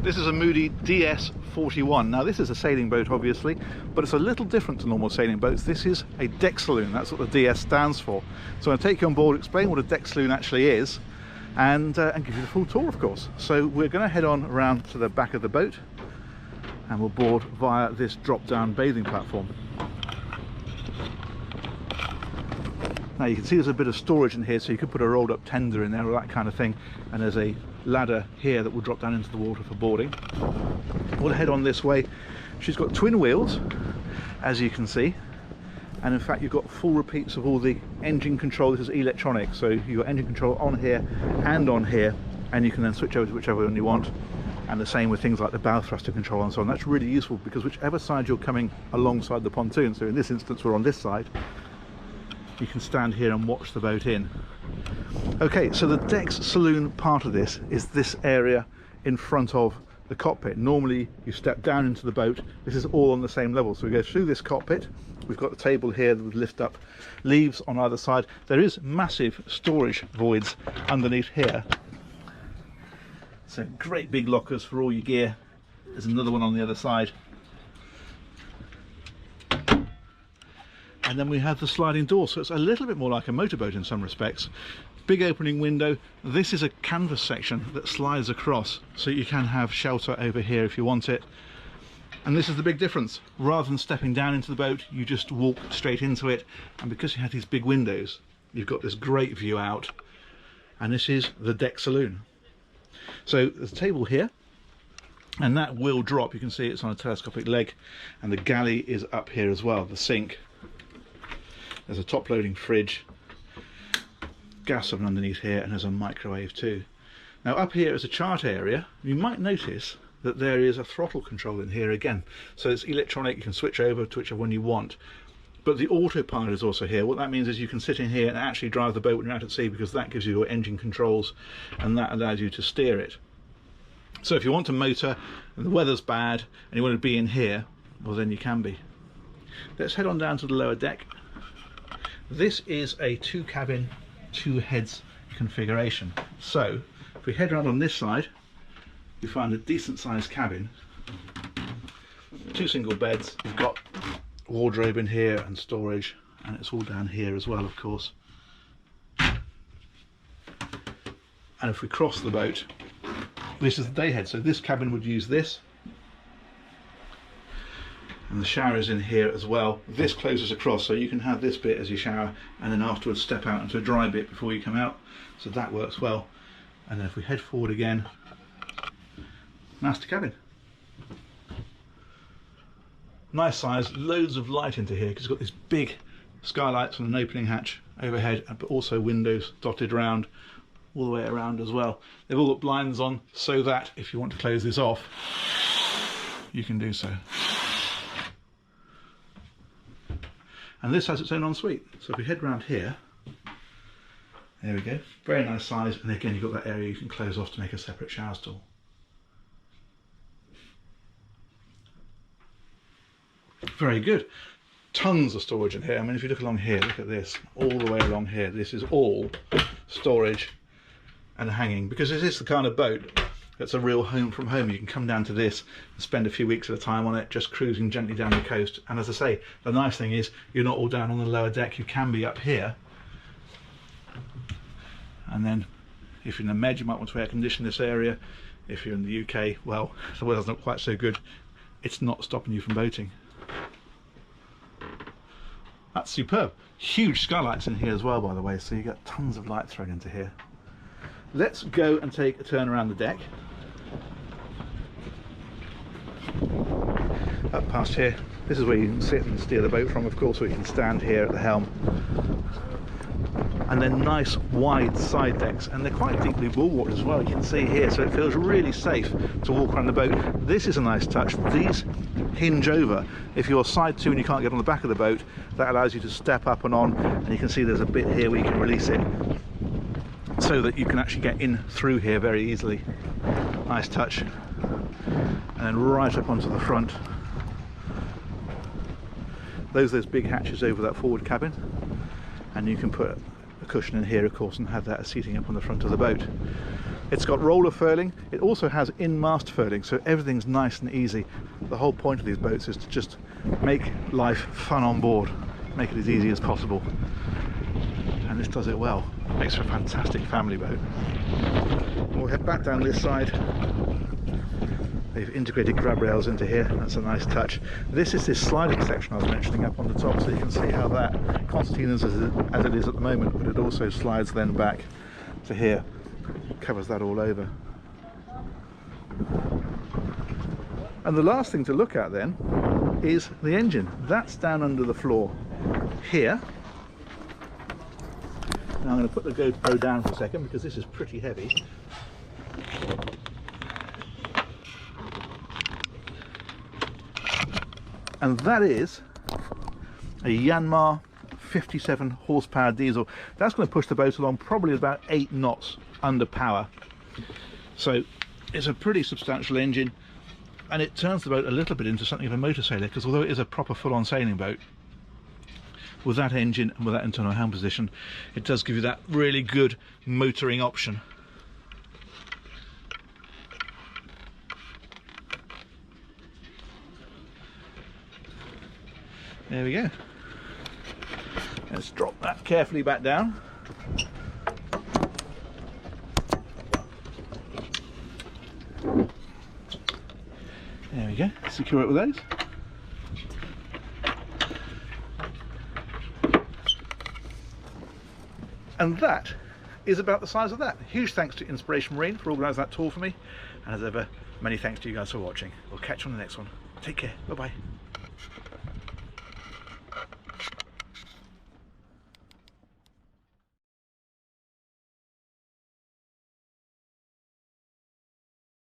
This is a Moody DS41. Now this is a sailing boat obviously, but it's a little different to normal sailing boats. This is a deck saloon, that's what the DS stands for. So I'm going to take you on board, explain what a deck saloon actually is, and give you the full tour of course. So we're going to head on around to the back of the boat and we'll board via this drop down bathing platform. Now you can see there's a bit of storage in here, so you could put a rolled up tender in there or that kind of thing, and there's a ladder here that will drop down into the water for boarding. We'll head on this way. She's got twin wheels, as you can see, and in fact you've got full repeats of all the engine control. This is electronic, so you've got engine control on here and on here, and you can then switch over to whichever one you want, and the same with things like the bow thruster control and so on. That's really useful because whichever side you're coming alongside the pontoon, so in this instance we're on this side, you can stand here and watch the boat in. Okay, so the deck's saloon part of this is this area in front of the cockpit. Normally you step down into the boat, this is all on the same level, so we go through this cockpit. We've got the table here that would lift up, leaves on either side. There is massive storage voids underneath here, so great big lockers for all your gear. There's another one on the other side. And then we have the sliding door, so it's a little bit more like a motorboat in some respects. Big opening window. This is a canvas section that slides across, so you can have shelter over here if you want it. And this is the big difference. Rather than stepping down into the boat, you just walk straight into it, and because you have these big windows, you've got this great view out. And this is the deck saloon. So there's a table here, and that will drop. You can see it's on a telescopic leg, and the galley is up here as well, the sink. There's a top loading fridge, gas oven underneath here, and there's a microwave too. Now up here is a chart area. You might notice that there is a throttle control in here again, so it's electronic. You can switch over to whichever one you want, but the autopilot is also here. What that means is you can sit in here and actually drive the boat when you're out at sea, because that gives you your engine controls and that allows you to steer it. So if you want to motor and the weather's bad and you want to be in here, well then you can be. Let's head on down to the lower deck. This is a 2 cabin, 2 heads configuration. So if we head around on this side, we find a decent sized cabin, 2 single beds. We've got wardrobe in here and storage, and it's all down here as well of course. And if we cross the boat, this is the day head, so this cabin would use this, and the shower is in here as well. This closes across, so you can have this bit as your shower and then afterwards step out into a dry bit before you come out, so that works well. And then if we head forward again, master cabin. Nice size, loads of light into here because it's got these big skylights and an opening hatch overhead, but also windows dotted around all the way around as well. They've all got blinds on so that if you want to close this off, you can do so. And this has its own ensuite. So if we head around here, there we go, very nice size, and again you've got that area you can close off to make a separate shower stall. Very good. Tons of storage in here. I mean, if you look along here, look at this, all the way along here, this is all storage and hanging, because this is the kind of boat that's a real home from home. You can come down to this and spend a few weeks at a time on it, just cruising gently down the coast. And as I say, the nice thing is you're not all down on the lower deck, you can be up here. And then if you're in the Med, you might want to air condition this area. If you're in the UK, well, the weather's not quite so good, it's not stopping you from boating. That's superb. Huge skylights in here as well, by the way, so you get tons of light thrown into here. Let's go and take a turn around the deck. Up past here, this is where you can sit and steer the boat from, of course, or you can stand here at the helm. And then nice wide side decks, and they're quite deeply bulwarked as well, you can see here, so it feels really safe to walk around the boat. This is a nice touch. These hinge over. If you're side to and you can't get on the back of the boat, that allows you to step up and on, and you can see there's a bit here where you can release it so that you can actually get in through here very easily. Nice touch. And then right up onto the front, those big hatches over that forward cabin, and you can put a cushion in here of course and have that as seating up on the front of the boat. It's got roller furling. It also has in-mast furling, so everything's nice and easy. The whole point of these boats is to just make life fun on board, make it as easy as possible. And this does it well. Makes for a fantastic family boat. We'll head back down this side. They've integrated grab rails into here. That's a nice touch. This is this sliding section I was mentioning up on the top, so you can see how that concertinas as it is at the moment, but it also slides then back to here. Covers that all over. And the last thing to look at then is the engine. That's down under the floor here. Now I'm going to put the GoPro down for a second because this is pretty heavy. And that is a Yanmar 57 horsepower diesel. That's going to push the boat along probably about 8 knots under power. So it's a pretty substantial engine, and it turns the boat a little bit into something of a motor sailor, because although it is a proper full-on sailing boat, with that engine and with that internal helm position, it does give you that really good motoring option. There we go. Let's drop that carefully back down. There we go. Secure it with those. And that is about the size of that. Huge thanks to Inspiration Marine for organising that tour for me. And as ever, many thanks to you guys for watching. We'll catch you on the next one. Take care. Bye-bye.